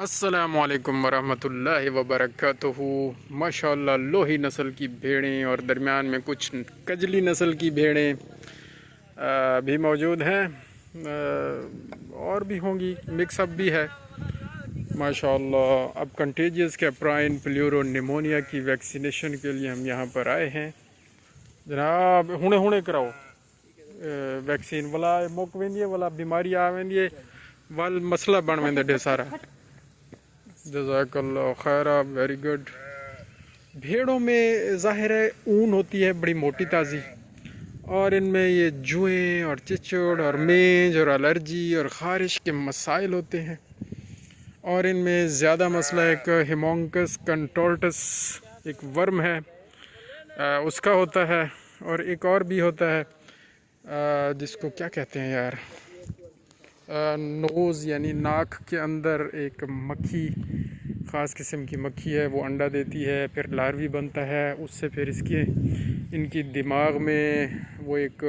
अस्सलामु अलैकुम वरहमतुल्लाहि वबरकातुहू। माशाअल्लाह लोही नस्ल की भेड़ें और दरमियान में कुछ कजली नस्ल की भेड़ें भी मौजूद हैं। और भी होंगी, मिक्सअप भी है माशाअल्लाह। अब कंटेजियस कैप्राइन प्लूरो निमोनिया की वैक्सीनेशन के लिए हम यहाँ पर आए हैं। जनाब हुणे हुणे कराओ वैक्सीन वाला मुक वेंदी वाला बीमारी आ वेंदी वल मसला बन वेंदा ढेर सारा। जज़ाकल्लाह खैरा, वेरी गुड। भेड़ों में ज़ाहिर है ऊन होती है बड़ी मोटी ताज़ी, और इनमें ये जुएँ और चिचड़ और मेंज और एलर्जी और ख़ारिश के मसाइल होते हैं। और इनमें ज़्यादा मसला एक हेमोंकस कंटोर्टस एक वर्म है उसका होता है, और एक और भी होता है जिसको क्या कहते हैं यार, नोज़ यानी नाक के अंदर एक मक्खी, ख़ास किस्म की मक्खी है, वो अंडा देती है, फिर लार्वी बनता है, उससे फिर इनकी दिमाग में वो एक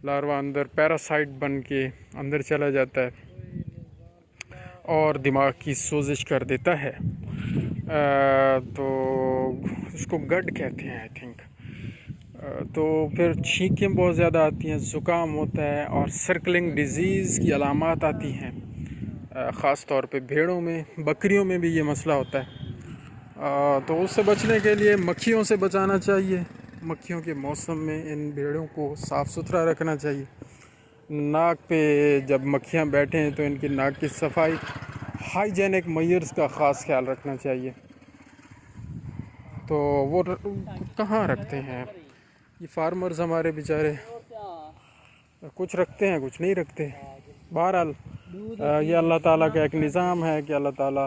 लार्वा अंदर पैरासाइट बन के अंदर चला जाता है और दिमाग की सोजिश कर देता है। तो इसको गड कहते हैं आई थिंक। तो फिर छींकें बहुत ज़्यादा आती हैं, ज़ुकाम होता है, और सर्कलिंग डिज़ीज़ की अलामात आती हैं। ख़ास तौर पे भेड़ों में, बकरियों में भी ये मसला होता है। तो उससे बचने के लिए मक्खियों से बचाना चाहिए। मक्खियों के मौसम में इन भेड़ों को साफ़ सुथरा रखना चाहिए। नाक पे जब मक्खियाँ बैठें तो इनकी नाक की सफाई, हाइजेनिक मेजर्स का ख़ास ख्याल रखना चाहिए। तो वो कहाँ रखते हैं ये फार्मर्स हमारे बेचारे, कुछ रखते हैं कुछ नहीं रखते। बहरहाल ये अल्लाह ताला का एक निज़ाम है कि अल्लाह ताला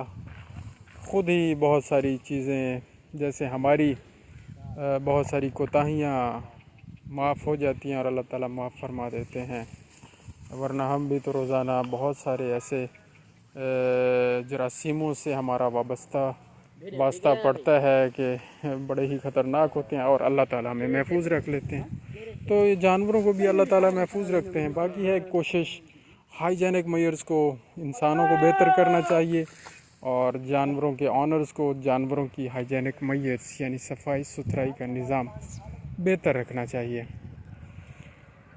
ख़ुद ही बहुत सारी चीज़ें, जैसे हमारी बहुत सारी कोताहियाँ माफ़ हो जाती हैं और अल्लाह ताला माफ़ फरमा देते हैं। वरना हम भी तो रोज़ाना बहुत सारे ऐसे जरासीमों से हमारा वास्ता पड़ता है कि बड़े ही ख़तरनाक होते हैं, और अल्लाह ताला हमें महफूज रख लेते हैं। तो ये जानवरों को भी अल्लाह ताला महफूज रखते हैं। बाकी है कोशिश हाइजेनिक मेजर्स को इंसानों को बेहतर करना चाहिए, और जानवरों के ऑनर्स को जानवरों की हाइजेनिक मेजर्स यानी सफाई सुथराई का निज़ाम बेहतर रखना चाहिए।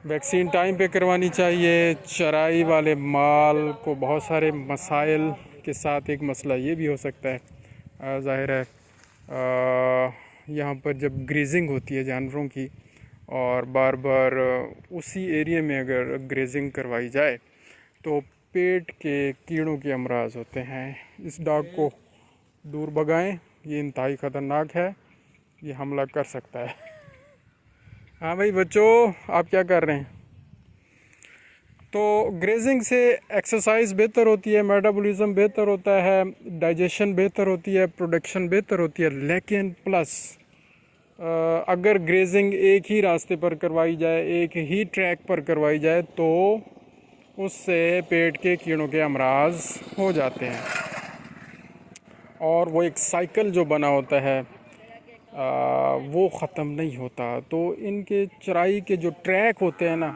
वैक्सीन टाइम पे करवानी चाहिए। चराई वाले माल को बहुत सारे मसाइल के साथ एक मसला ये भी हो सकता है, ज़ाहिर है यहाँ पर जब ग्रेजिंग होती है जानवरों की, और बार बार उसी एरिया में अगर ग्रेजिंग करवाई जाए तो पेट के कीड़ों के अमराज होते हैं। इस डॉग को दूर भगाएं, ये इंतहाई ख़तरनाक है, ये हमला कर सकता है। हाँ भाई बच्चों, आप क्या कर रहे हैं? तो ग्रेजिंग से एक्सरसाइज बेहतर होती है, मेटाबॉलिज्म बेहतर होता है, डाइजेशन बेहतर होती है, प्रोडक्शन बेहतर होती है। लेकिन प्लस अगर ग्रेजिंग एक ही रास्ते पर करवाई जाए, एक ही ट्रैक पर करवाई जाए, तो उससे पेट के कीड़ों के अमराज हो जाते हैं, और वो एक साइकिल जो बना होता है वो ख़त्म नहीं होता। तो इनके चराई के जो ट्रैक होते हैं ना,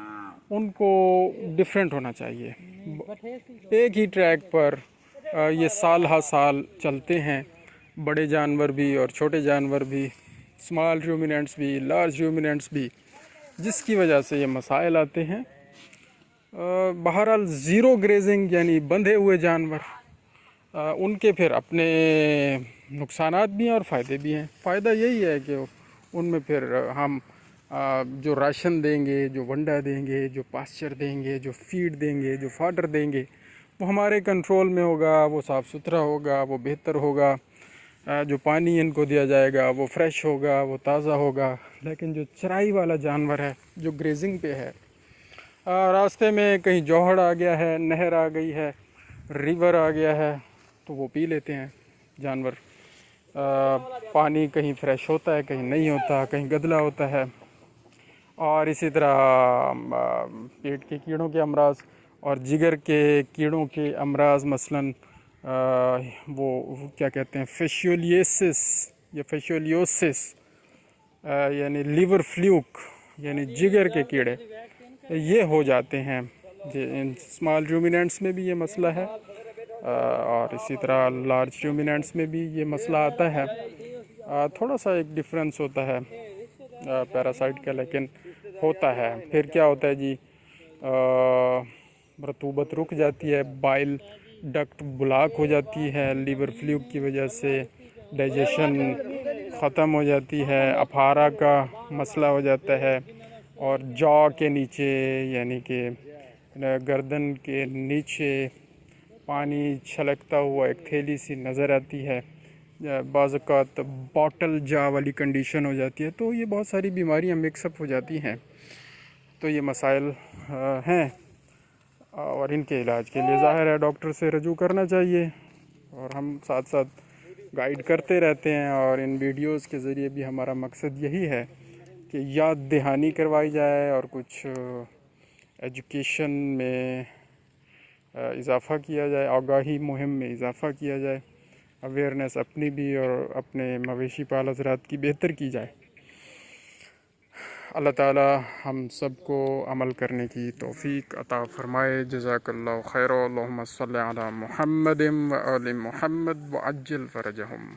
उनको डिफरेंट होना चाहिए। एक ही ट्रैक पर ये साल हा साल चलते हैं, बड़े जानवर भी और छोटे जानवर भी, स्मॉल रूमिनेंट्स भी, लार्ज रूमिनेंट्स भी, जिसकी वजह से ये मसाइल आते हैं। बहरहाल ज़ीरो ग्रेजिंग यानी बंधे हुए जानवर, उनके फिर अपने नुकसानात भी हैं और फ़ायदे भी हैं। फ़ायदा यही है कि उनमें फिर हम जो राशन देंगे, जो वंडा देंगे, जो पास्चर देंगे, जो फीड देंगे, जो फाडर देंगे, वो हमारे कंट्रोल में होगा, वो साफ़ सुथरा होगा, वो बेहतर होगा। जो पानी इनको दिया जाएगा वो फ्रेश होगा, वो ताज़ा होगा। लेकिन जो चराई वाला जानवर है, जो ग्रेजिंग पे है, रास्ते में कहीं जौहड़ आ गया है, नहर आ गई है, रिवर आ गया है, तो वो पी लेते हैं जानवर। पानी कहीं फ्रेश होता है, कहीं नहीं होता, कहीं गदला होता है। और इसी तरह पेट के कीड़ों के अमराज और जिगर के कीड़ों के अमराज, मसलन वो क्या कहते हैं, फेशियोलियोसिस या फेशियोलियोसिस यानी लिवर फ्लूक यानी जिगर के कीड़े, ये हो जाते हैं। इन स्मॉल रूमिनेंट्स में भी ये मसला है। اور اسی طرح لارج رومیننٹس میں بھی یہ مسئلہ آتا ہے. تھوڑا سا ایک ڈفرینس ہوتا ہے پیراسائٹ کا، لیکن ہوتا ہے. پھر کیا ہوتا ہے جی، رطوبت رک جاتی ہے، بائل ڈکٹ بلاک ہو جاتی ہے لیور فلوک کی وجہ سے، ڈائجیشن ختم ہو جاتی ہے، اپھارا کا مسئلہ ہو جاتا ہے، اور جا کے نیچے یعنی کہ گردن کے نیچے پانی چھلکتا ہوا ایک تھیلی سی نظر آتی ہے. بعض اوقات باٹل جا والی کنڈیشن ہو جاتی ہے. تو یہ بہت ساری بیماریاں مکس اپ ہو جاتی ہیں. تو یہ مسائل ہیں، اور ان کے علاج کے لیے ظاہر ہے ڈاکٹر سے رجوع کرنا چاہیے، اور ہم ساتھ ساتھ گائیڈ کرتے رہتے ہیں. اور ان ویڈیوز کے ذریعے بھی ہمارا مقصد یہی ہے کہ یاد دہانی کروائی جائے اور کچھ ایجوکیشن میں اضافہ کیا جائے، آگاہی مہم میں اضافہ کیا جائے، اویئرنیس اپنی بھی اور اپنے مویشی پال حضرات کی بہتر کی جائے. اللہ تعالی ہم سب کو عمل کرنے کی توفیق عطا فرمائے. جزاک اللہ خیر. اللہم صلی علی محمد و آل محمد وعجل فرجہم.